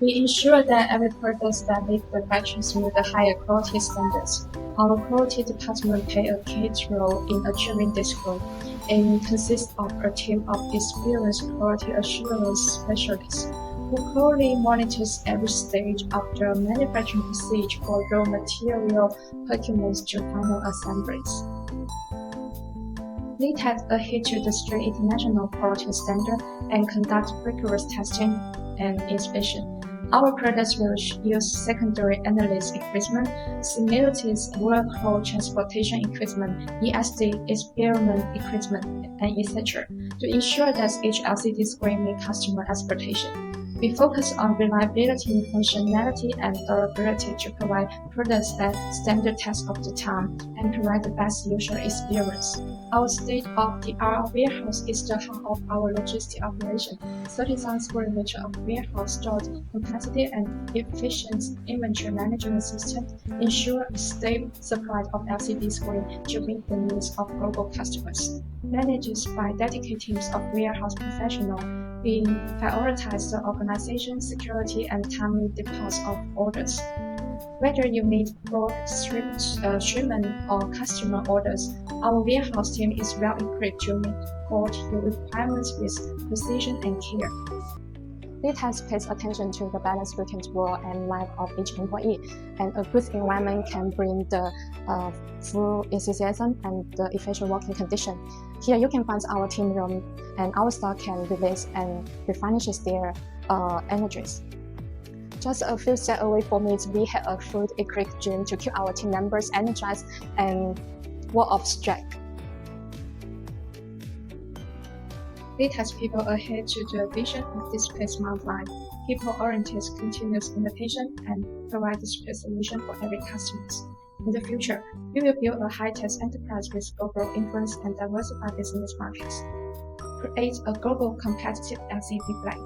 We ensure that every product that leaves the factories meet the higher quality standards. Our quality department plays a key role in achieving this goal. It consists of a team of experienced quality assurance specialists who closely monitors every stage of the manufacturing procedure for raw material procurement to final assemblies. Leadtek adheres to the strict international quality standard and conduct rigorous testing and inspection. Our products will use secondary analysis equipment, similarities, vehicle transportation equipment, ESD experiment equipment, and etc. to ensure that each LCD screen meets customer expectation. We focus on reliability, functionality, and durability to provide products that stand the test of the time and provide the best user experience. Our state-of-the-art warehouse is the heart of our logistic operation. 30,000 square meters of warehouse stored capacity and efficient inventory management system ensure a stable supply of LCD screen to meet the needs of global customers. Managed by dedicated teams of warehouse professionals, we prioritize the organization, security, and timely deposit of orders. Whether you need bulk shipment or customer orders, our warehouse team is well equipped to meet quality requirements with precision and care. Leadtek pays attention to the balance between work and life of each employee, and a good environment can bring the full enthusiasm and the efficient working condition. Here you can find our team room, and our staff can release and replenish their energies. Just a few steps away from it, we have a full equipped gym to keep our team members energized and work of strength. Leadtek people adhere to the vision of display smart life, people-oriented continuous innovation, and provide display solution for every customer. In the future, we will build a high-tech enterprise with global influence and diversified business markets. Create a global competitive LCD brand.